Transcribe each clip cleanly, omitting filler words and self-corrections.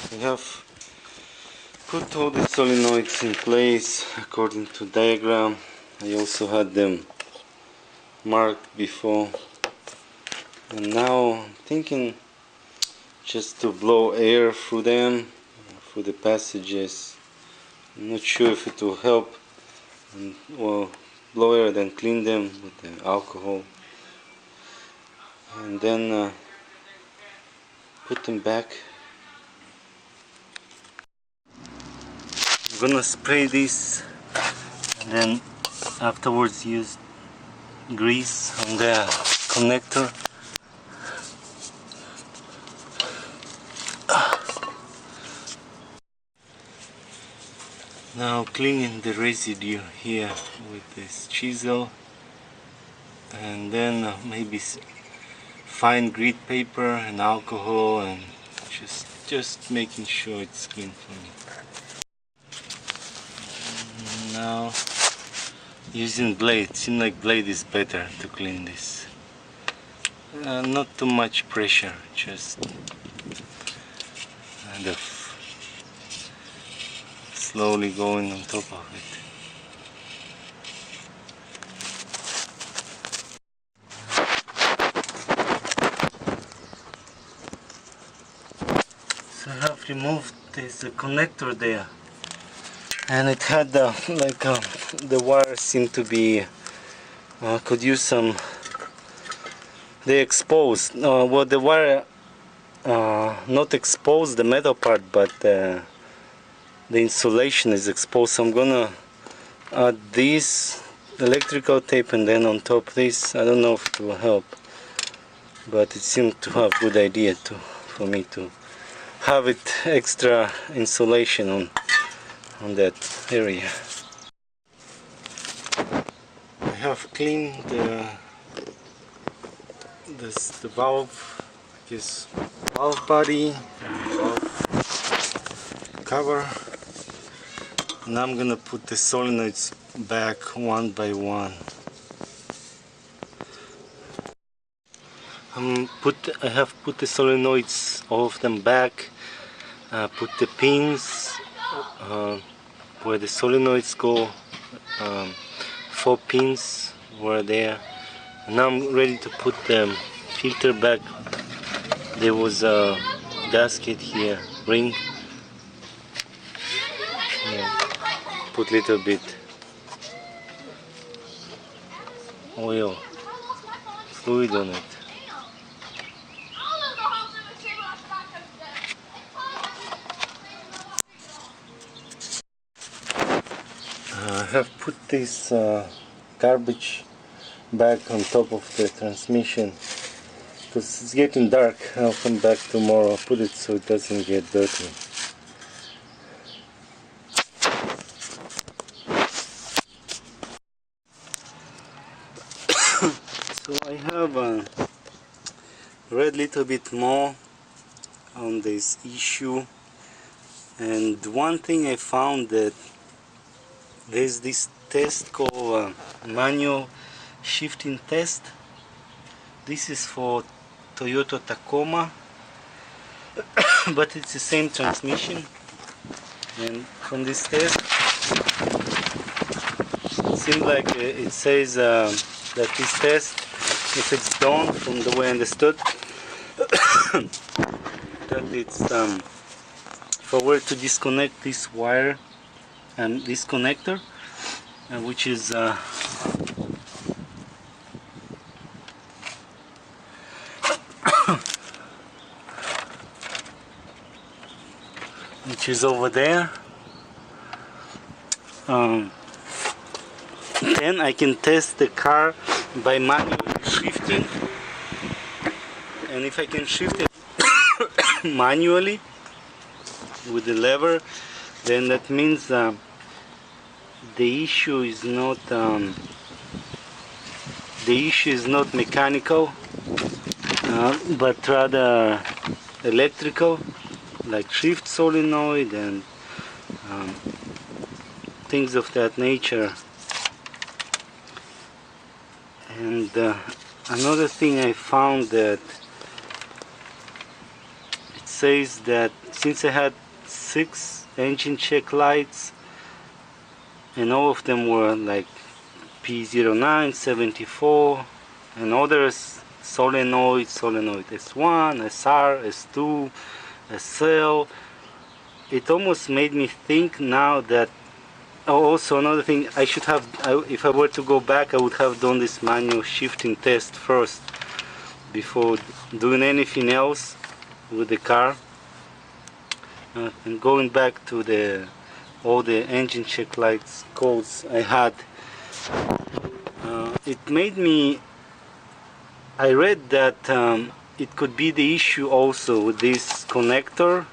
I have put all the solenoids in place according to diagram. I also had them marked before, and now I'm thinking just to blow air through them, through the passages. I'm not sure if it will help, and well, blow air, then clean them with the alcohol, and then put them back. I'm gonna spray this, and then afterwards use grease on the connector. Now cleaning the residue here with this chisel, and then maybe fine grit paper and alcohol, and just making sure it's clean for me. Now using blade. Seems like blade is better to clean this. Not too much pressure, just kind of slowly going on top of it. So I have removed this connector there, and it had the wire seemed to be could use some. They exposed. Well, the wire not exposed the metal part, but the insulation is exposed. So I'm gonna add this electrical tape, and then on top this. I don't know if it will help, but it seemed to have good idea for me to have it extra insulation on that area. I have cleaned the valve, this valve body, valve cover. Now I'm gonna put the solenoids back one by one. I have put the solenoids, all of them back. Put the pins where the solenoids go. 4 pins were there. Now I'm ready to put the filter back. There was a gasket here, ring. Put little bit oil, fluid on it. I have put this garbage bag on top of the transmission because it's getting dark. I'll come back tomorrow. I'll put it so it doesn't get dirty. So I have read a little bit more on this issue, and one thing I found that there's this test called manual shifting test. This is for Toyota Tacoma, but it's the same transmission. And from this test, it seems like it says that this test, if it's done from the way I understood, that it's if I were to disconnect this wire and this connector, which is over there, then I can test the car by manually shifting, and if I can shift it manually with the lever, then that means the issue is not mechanical, but rather electrical, like shift solenoid and things of that nature. And another thing I found, that it says that since I had 6 engine check lights, and all of them were like p0974 and others, solenoid S1, SR, S2, SL. It almost made me think now that, oh, also another thing, I should have, if I were to go back, I would have done this manual shifting test first before doing anything else with the car. And going back to all the engine check lights codes I had, it made me, I read that it could be the issue also with this connector,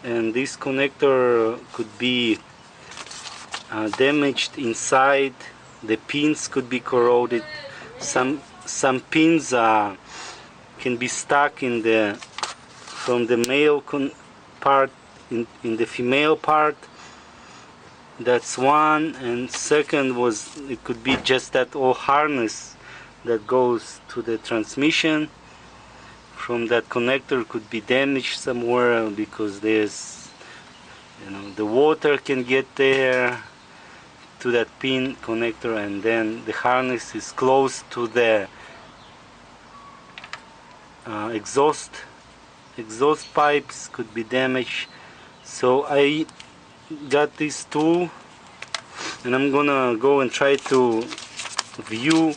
and this connector could be damaged inside. The pins could be corroded. Some pins can be stuck in from the male part in the female part. That's one. And second was, it could be just that old harness that goes to the transmission from that connector could be damaged somewhere, because there's, the water can get there to that pin connector, and then the harness is close to the exhaust pipes, could be damaged. So I got this tool, and I'm gonna go and try to view.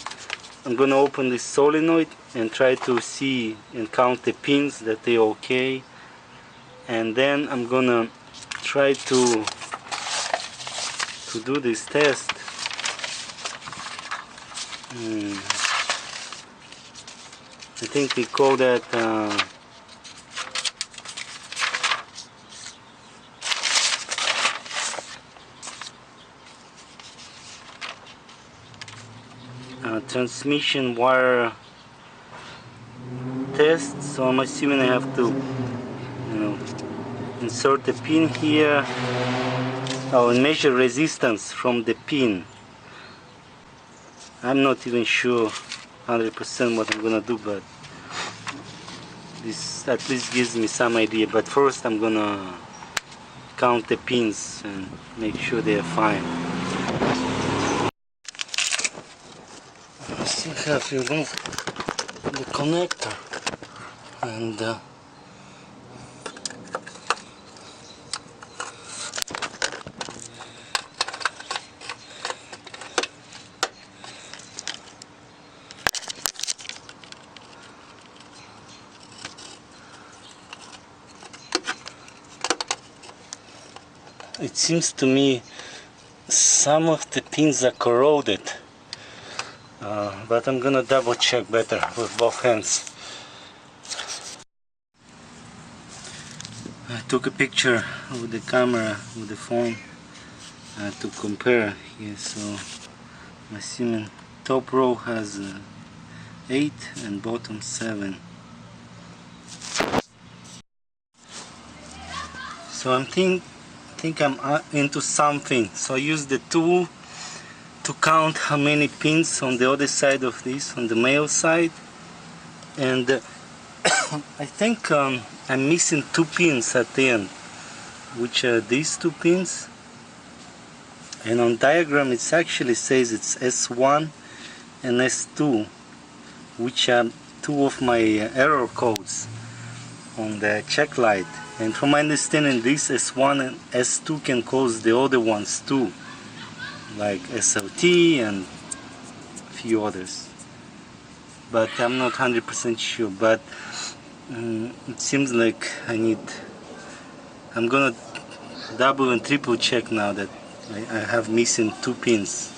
I'm gonna open this solenoid and try to see and count the pins that they're okay, and then I'm gonna try to do this test. I think they call that transmission wire test. So I'm assuming I have to, insert the pin here. And measure resistance from the pin. I'm not even sure 100% what I'm gonna do, but this at least gives me some idea. But first I'm gonna count the pins and make sure they are fine. I think I have removed the connector, and it seems to me some of the pins are corroded, but I'm gonna double check better with both hands. I took a picture with the camera, with the phone, to compare here. So I'm assuming top row has 8 and bottom 7. So I think I'm into something. So I use the tool to count how many pins on the other side of this, on the male side, and I think I'm missing 2 pins at the end, which are these 2 pins, and on diagram it actually says it's S1 and S2, which are 2 of my error codes on the check light. And from my understanding, this S1 and S2 can cause the other ones too, like SLT and a few others. But I'm not 100% sure. But it seems like I'm gonna double and triple check now that I have missing 2 pins.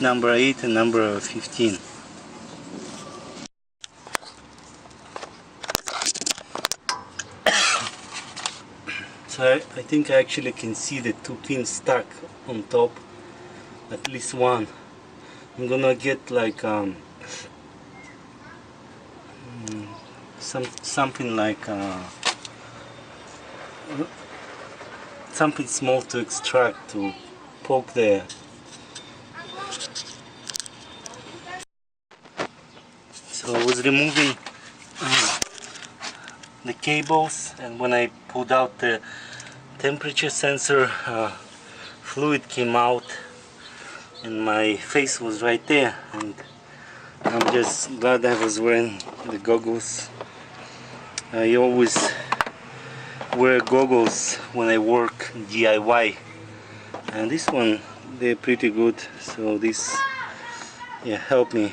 Number 8 and number 15. So I think I actually can see the 2 pins stuck on top, at least one. I'm gonna get like something like something small to extract, to poke there. So I was removing the cables, and when I pulled out the temperature sensor, fluid came out and my face was right there, and I'm just glad I was wearing the goggles. I always wear goggles when I work DIY, and this one, they're pretty good, so this helped me.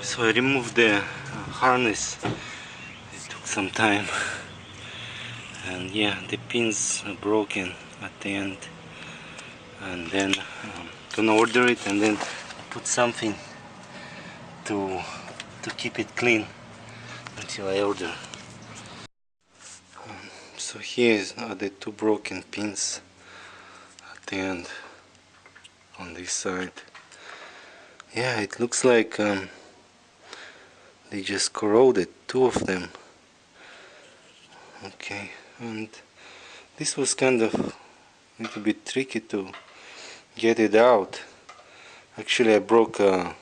So I removed the harness. It took some time, and yeah, the pins are broken at the end. And then gonna order it and then put something to keep it clean until I order. So here are the two broken pins at the end on this side. Yeah, it looks like they just corroded, two of them. Okay, and this was kind of a little bit tricky to get it out. Actually, I broke the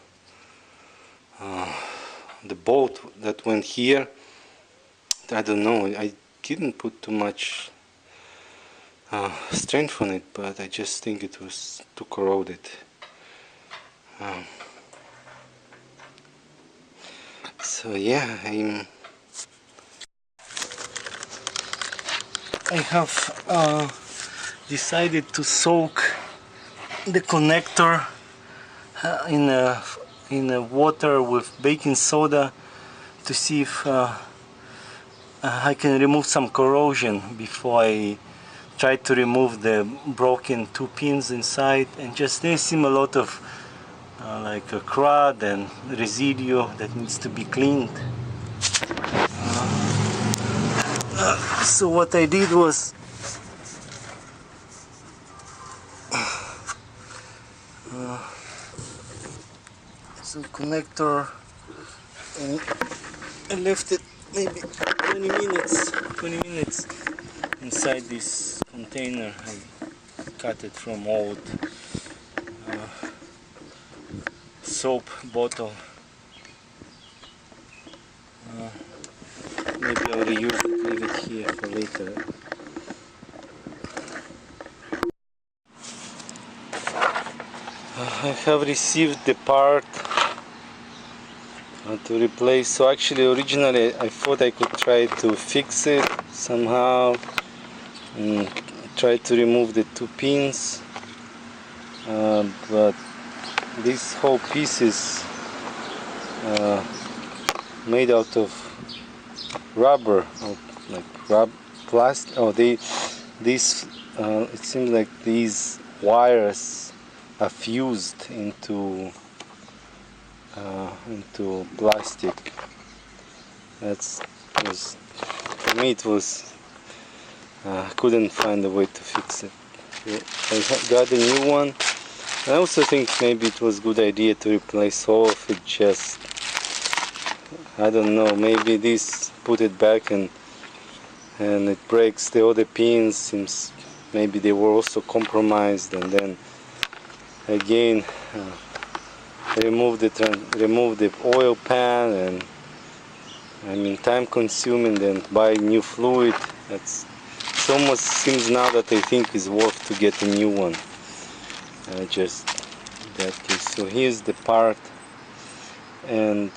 bolt that went here. I don't know, I didn't put too much strength on it, but I just think it was too corroded. So yeah, I have decided to soak the connector in water with baking soda to see if I can remove some corrosion before I try to remove the broken two pins inside. And just there seem a lot of like a crud and residue that needs to be cleaned. So what I did was some connector, and I left it maybe 20 minutes inside this container. I cut it from old soap bottle. Maybe I'll reuse it, leave it here for later. I have received the part to replace. So actually originally I thought I could try to fix it somehow and try to remove the two pins, but this whole piece is made out of rubber, or like plastic. Oh, it seems like these wires are fused into plastic. For me it was couldn't find a way to fix it. I got a new one. I also think maybe it was a good idea to replace all of it. Just I don't know, maybe this put it back and it breaks the other pins. Seems maybe they were also compromised, and then again remove the oil pan, and I mean time consuming, then buy new fluid. It almost seems now that I think it's worth to get a new one. Just in that case. So here's the part, and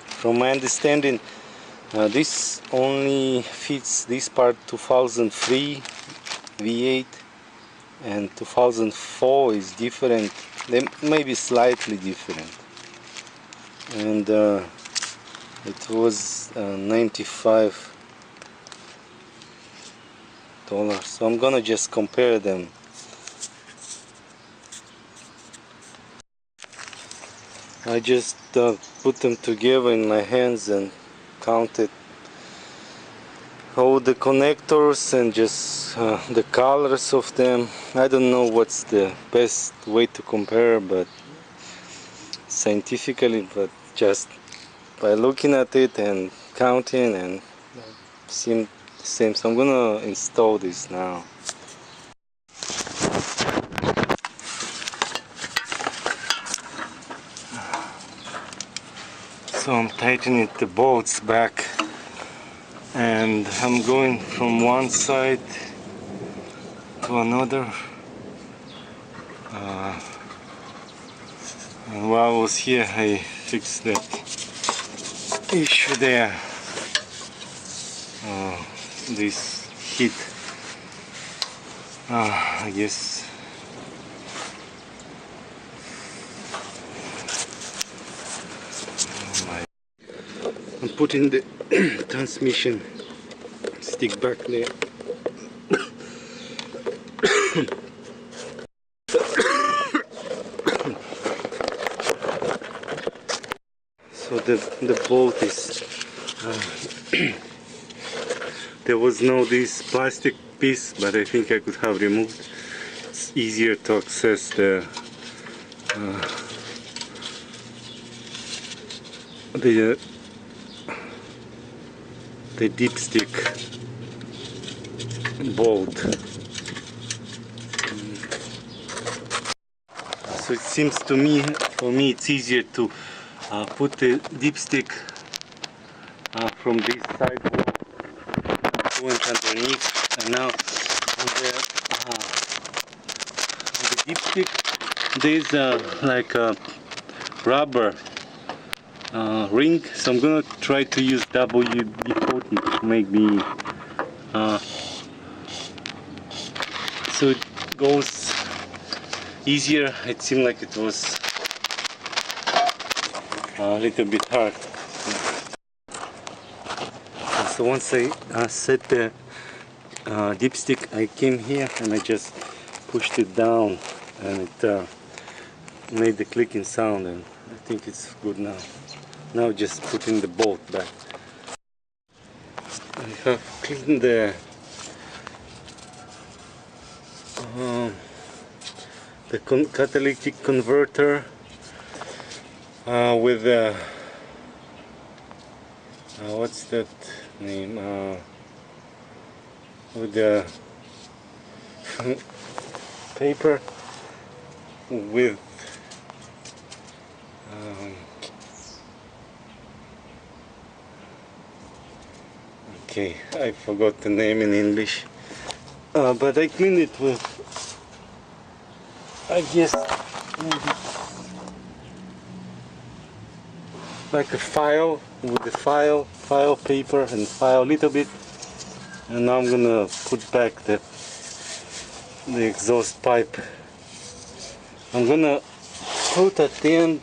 from my understanding this only fits this part 2003 V8, and 2004 is different. They may be slightly different, and it was $95. So I'm gonna just compare them. I just put them together in my hands and counted all the connectors and just the colors of them. I don't know what's the best way to compare, but scientifically, but just by looking at it and counting, and seemed the same. So I'm gonna install this now. So I'm tightening the bolts back, and I'm going from one side to another. And while I was here, I fixed that issue there. This heat, I guess. I'm putting the transmission stick back there. So the bolt is there was no this plastic piece, but I think I could have removed. It's easier to access the dipstick bolt. So it seems to me, for me, it's easier to put the dipstick from this side wall, went underneath, and now on the dipstick there's like a rubber ring, so I'm gonna try to use WD-40 to make me so it goes easier. It seemed like it was a little bit hard. So once I set the dipstick, I came here and I just pushed it down, and it made the clicking sound, and I think it's good now. Now just putting the bolt back. I have cleaned the catalytic converter with what's that name? With the paper with okay, I forgot the name in English, but I cleaned it with, I guess, maybe like a file, with the file paper and file a little bit, and now I'm gonna put back the exhaust pipe. I'm gonna put at the end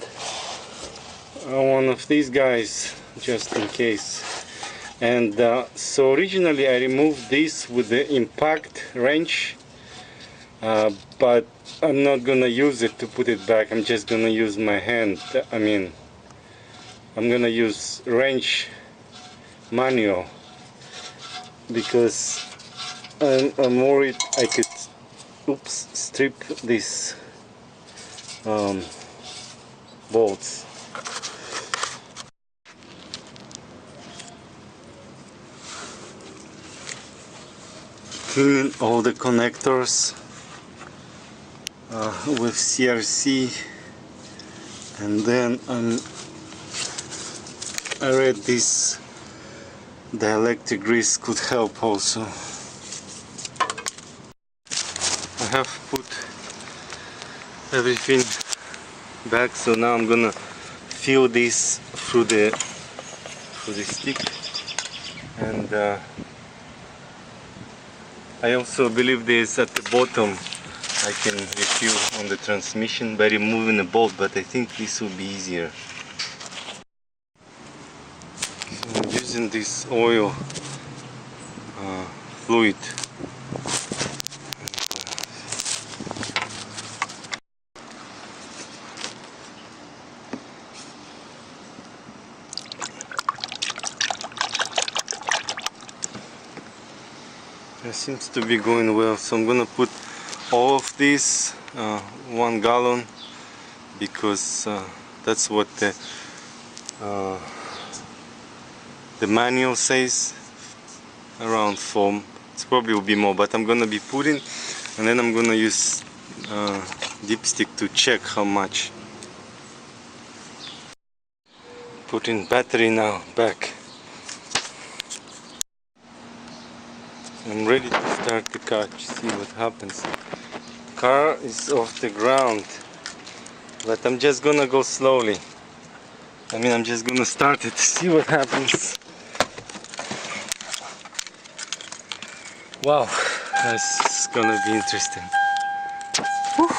one of these guys just in case. And so originally I removed this with the impact wrench, but I'm not gonna use it to put it back. I'm just gonna use my hand. I mean, I'm gonna use wrench manual because I'm worried I could strip these bolts. Clean all the connectors with CRC, and then I read this, the electric grease could help also. I have put everything back, so now I'm gonna fill this through the stick, and I also believe there's at the bottom I can refill on the transmission by removing the bolt, but I think this will be easier. So I'm using this oil fluid. It seems to be going well, so I'm gonna put all of this 1 gallon, because that's what the manual says, around 4. It probably will be more, but I'm gonna be putting, and then I'm gonna use dipstick to check how much. Putting battery now back. I'm ready to start the car to see what happens. Car is off the ground, but I'm just gonna go slowly. I mean, I'm just gonna start it to see what happens. Wow, that's gonna be interesting. Whew.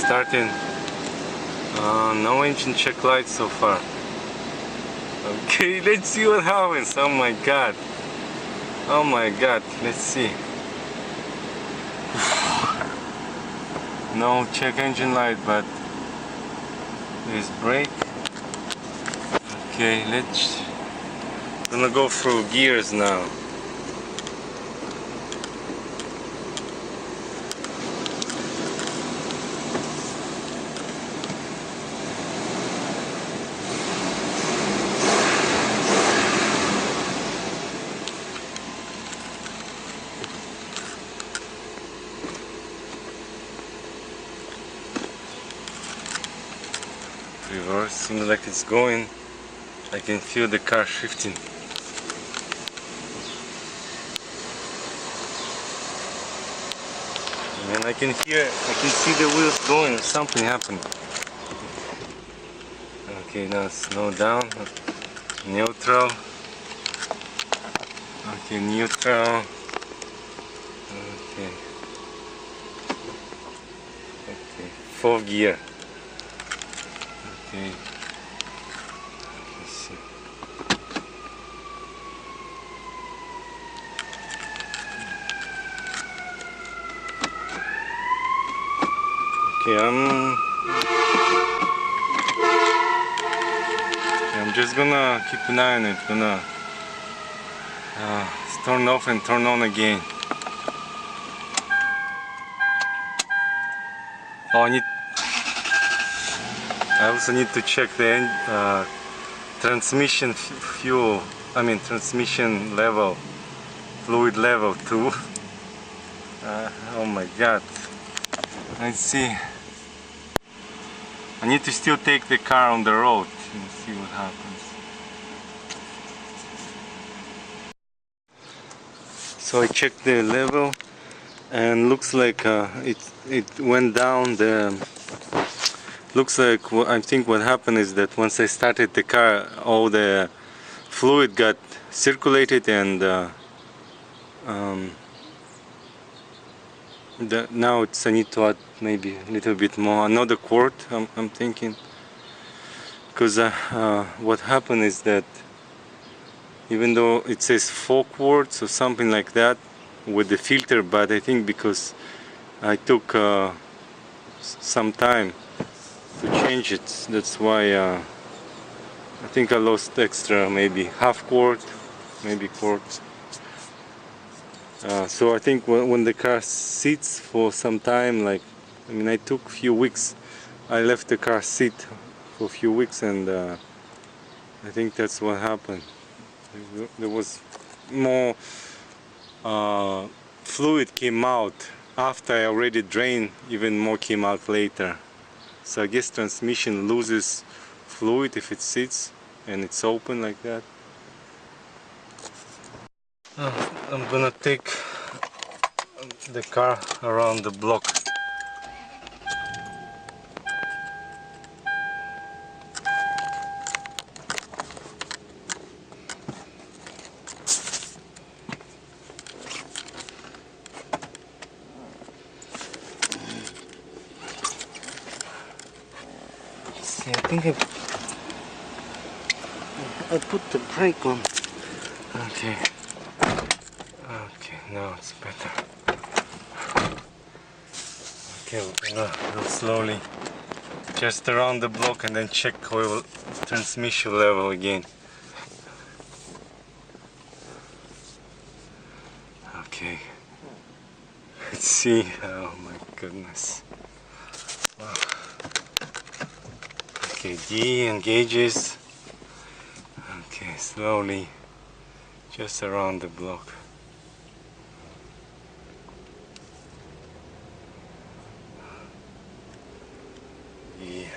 starting. No engine check light so far. Okay, let's see what happens. Oh my god. Oh my god, let's see. No check engine light, but there's brake. Okay, gonna go through gears now. Reverse, seems like it's going. I can feel the car shifting. And I can see the wheels going. Something happened. Okay, now slow down. Neutral. Okay, neutral. Okay. Okay, 4th gear. Okay. Let's see. Okay, I'm just gonna keep an eye on it. Gonna turn off and turn on again. Oh, I also need to check the transmission transmission level, fluid level too. Oh my god. Let's see. I need to still take the car on the road and see what happens. So I checked the level and looks like it went down. Looks like I think what happened is that once I started the car, all the fluid got circulated, and now I need to add maybe a little bit more, another quart. I'm thinking, because what happened is that even though it says 4 quarts or something like that with the filter, but I think because I took some time to change it, that's why I think I lost extra, maybe half quart, maybe quart. So I think when the car sits for some time, like, I took a few weeks. I left the car sit for a few weeks, and I think that's what happened. There was more fluid came out after I already drained. Even more came out later. So I guess transmission loses fluid if it sits and it's open like that. I'm gonna take the car around the block. See, I think I put the brake on. Okay. Okay, now it's better. Okay, we're gonna go slowly just around the block and then check oil transmission level again. Okay, let's see. Oh my goodness. Wow. Okay, D engages. Okay, slowly just around the block. Yeah.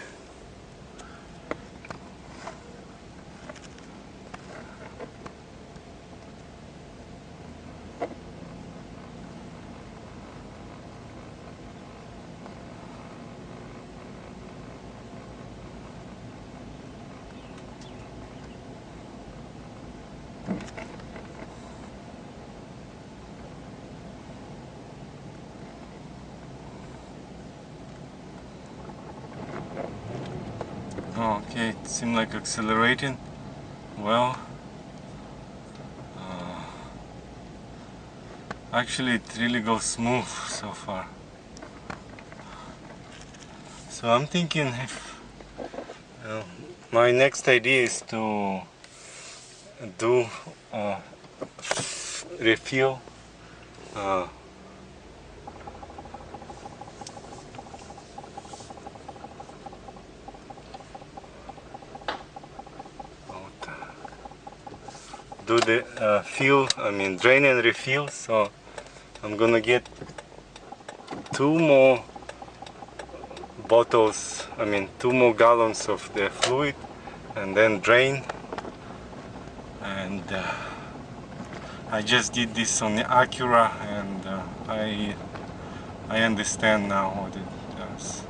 Okay, it seemed like accelerating well. Actually, it really goes smooth so far. So I'm thinking if my next idea is to do refuel. Do the drain and refill. So I'm gonna get 2 more bottles, 2 more gallons of the fluid, and then drain. And I just did this on the Acura, and I understand now what it does.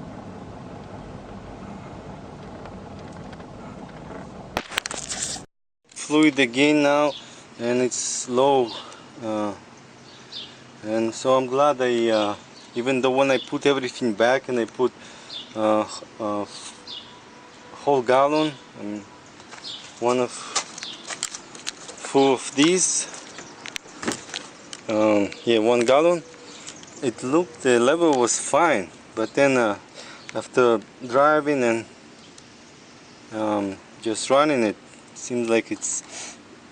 Fluid again now, and it's low, and so I'm glad I even though when I put everything back and I put whole gallon and full of these, 1 gallon, it looked, the level was fine, but then after driving and just running, it seems like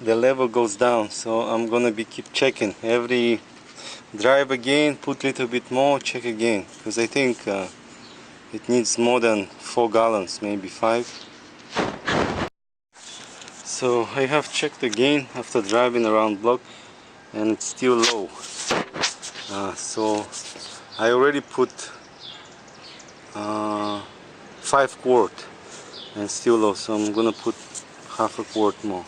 the level goes down. So I'm gonna keep checking every drive again, put a little bit more, check again, because I think it needs more than 4 gallons, maybe 5. So I have checked again after driving around block, and it's still low. So I already put 5 quart and still low, so I'm gonna put half a quart more.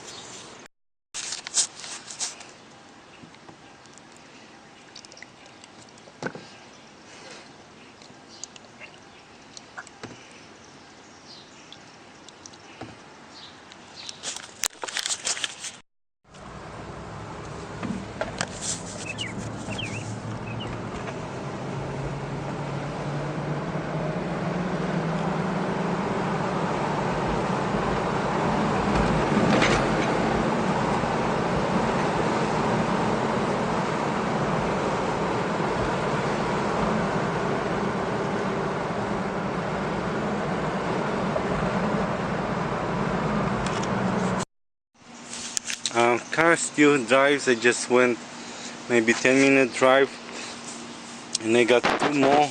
Car still drives. I just went maybe 10-minute drive, and I got 2 more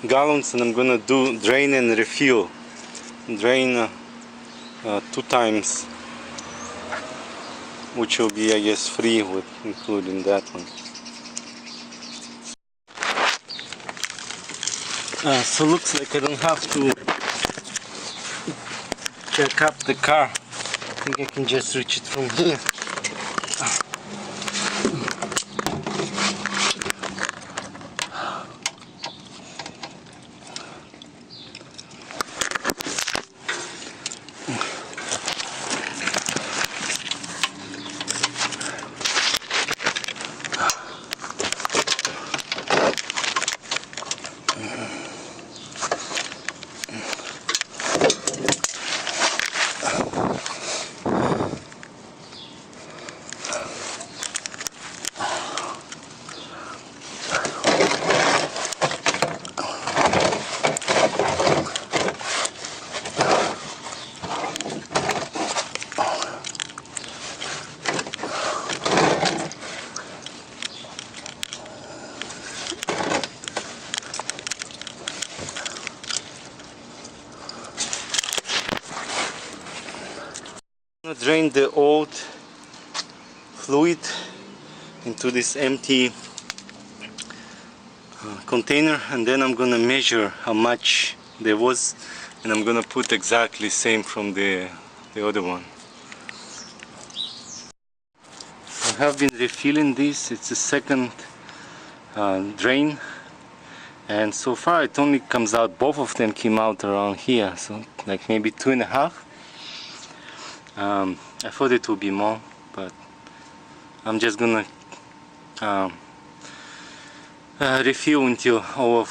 gallons, and I'm gonna do drain and refill. Drain 2 times, which will be, I guess, free with including that one. So looks like I don't have to jack up the car. I think I can just reach it from here. I'm gonna drain the old fluid into this empty container, and then I'm gonna measure how much there was, and I'm gonna put exactly same from the other one. I have been refilling this. It's the second drain, and so far it only comes out, both of them came out around here, so like maybe 2.5. I thought it would be more, but I'm just gonna refill until all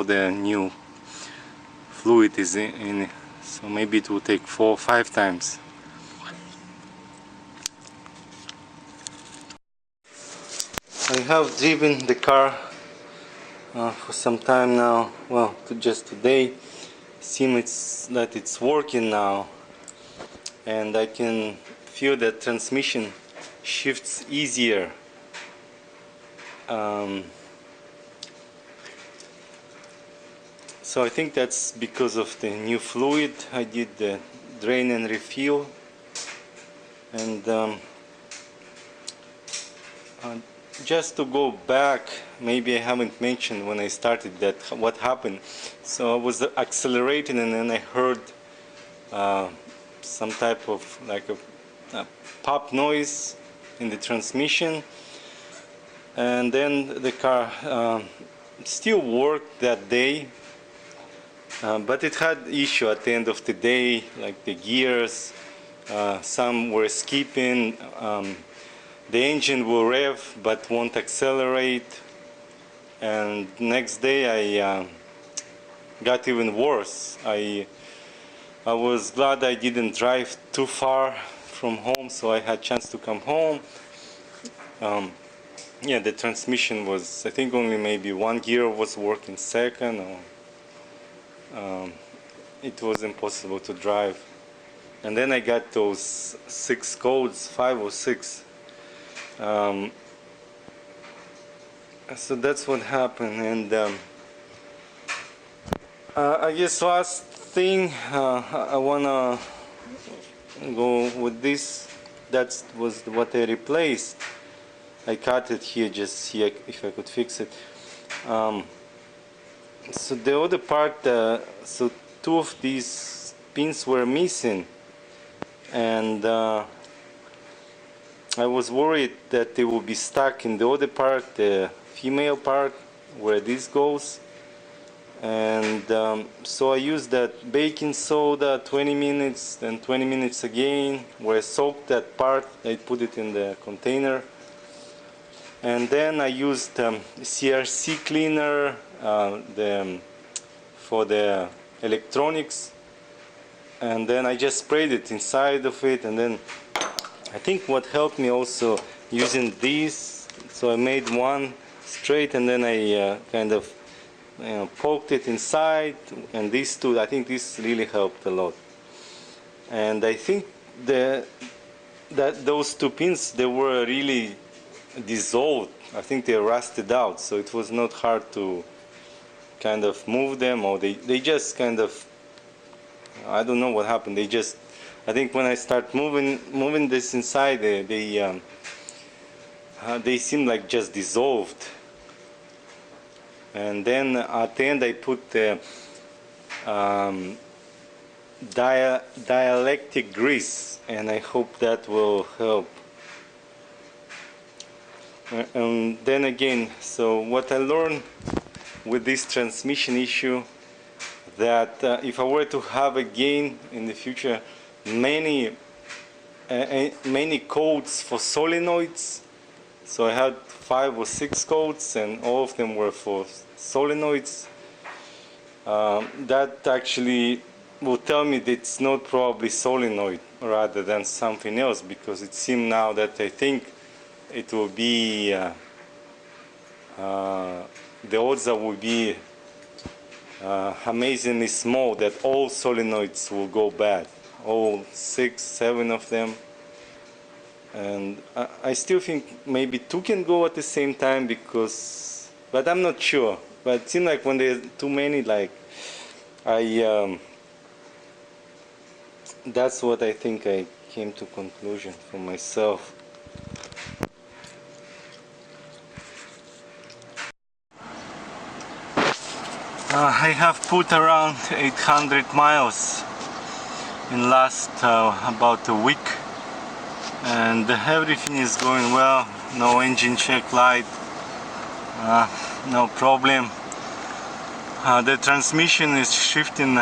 the new fluid is in it. So maybe it will take 4 or 5 times. I have driven the car for some time now, well, just today. Seems that it's working now, and I can feel that transmission shifts easier. So I think that's because of the new fluid. I did the drain and refill, and just to go back, maybe I haven't mentioned when I started that what happened. So I was accelerating, and then I heard some type of like a pop noise in the transmission, and then the car still worked that day, but it had issue at the end of the day, like the gears, some were skipping. The engine will rev but won't accelerate, and next day I got even worse. I was glad I didn't drive too far from home, so I had chance to come home. Yeah, the transmission was, I think only maybe one gear was working second, or it was impossible to drive. And then I got those 6 codes, 5 or 6. So that's what happened, and I guess last thing I wanna go with this. That was what I replaced. I cut it here, just see if I could fix it. So the other part, so 2 of these pins were missing, and I was worried that they would be stuck in the other part, the female part, where this goes. And so I used that baking soda 20 minutes, then 20 minutes again, where I soaked that part. I put it in the container. And then I used CRC cleaner for the electronics. And then I just sprayed it inside of it, and then I think what helped me also using these, so I made one straight, and then I kind of poked it inside, and these 2, I think this really helped a lot. And I think that those 2 pins, they were really dissolved. I think they rusted out, so it was not hard to kind of move them, or they just kind of, I don't know what happened, they just, I think when I start moving this inside, they seem like just dissolved. And then at the end I put the dielectric grease, and I hope that will help. And then again, so what I learned with this transmission issue, that if I were to have again in the future many codes for solenoids, so I had 5 or 6 codes, and all of them were for solenoids, that actually will tell me that it's not probably solenoid rather than something else, because it seems now that I think it will be the odds will be amazingly small that all solenoids will go bad, all 6, 7 of them. And I still think maybe 2 can go at the same time, because, but I'm not sure. But it seems like when there's too many, like that's what I think I came to conclusion for myself. I have put around 800 miles in last about a week, and everything is going well. No engine check light, no problem. The transmission is shifting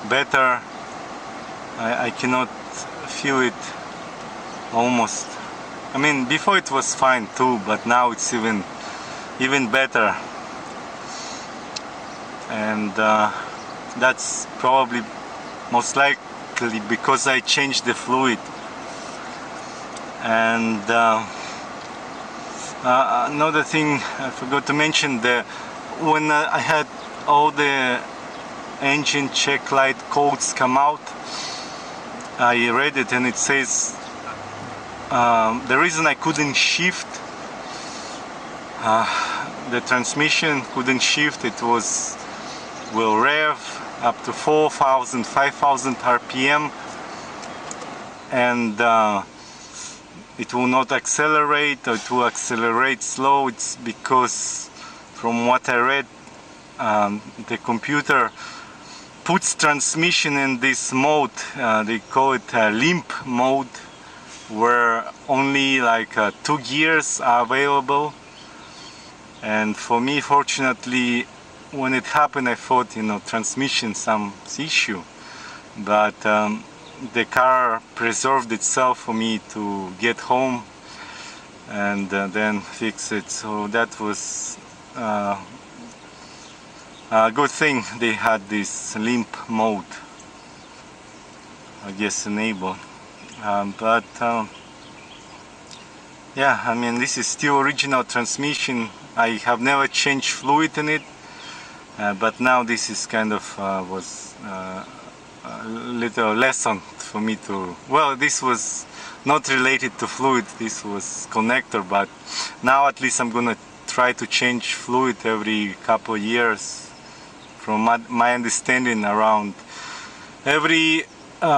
better. I cannot feel it almost. I mean, before it was fine too, but now it's even better. and that's probably most likely because I changed the fluid. And another thing I forgot to mention, when I had all the engine check light codes come out, I read it and it says the reason I couldn't shift the transmission, couldn't shift, it will rev up to 4,000, 5,000 RPM, and it will not accelerate, or it will accelerate slow. It's because, from what I read, the computer puts transmission in this mode, they call it limp mode, where only like 2 gears are available. And for me, fortunately, when it happened, I thought, transmission some issue, but the car preserved itself for me to get home and then fix it. So that was a good thing they had this limp mode, I guess, enabled. But yeah, I mean, this is still original transmission. I have never changed fluid in it, but now this is kind of was a little lesson for me to, well, this was not related to fluid, this was connector, but now at least I'm gonna try to change fluid every couple of years. From my understanding, around every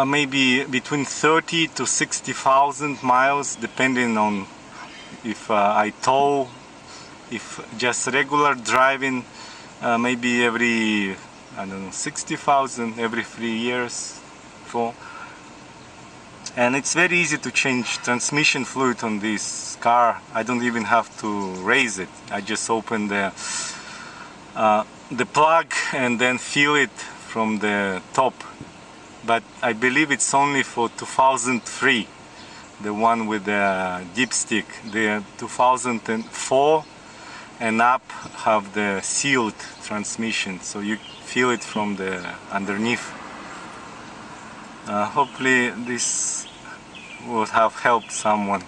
maybe between 30 to 60,000 miles, depending on if I tow, if just regular driving, maybe every, I don't know, 60,000 every 3 years, 4. And it's very easy to change transmission fluid on this car. I don't even have to raise it. I just open the plug and then fill it from the top. But I believe it's only for 2003, the one with the dipstick. The 2004 and up have the sealed transmission, so you feel it from the underneath. Hopefully this will have helped someone.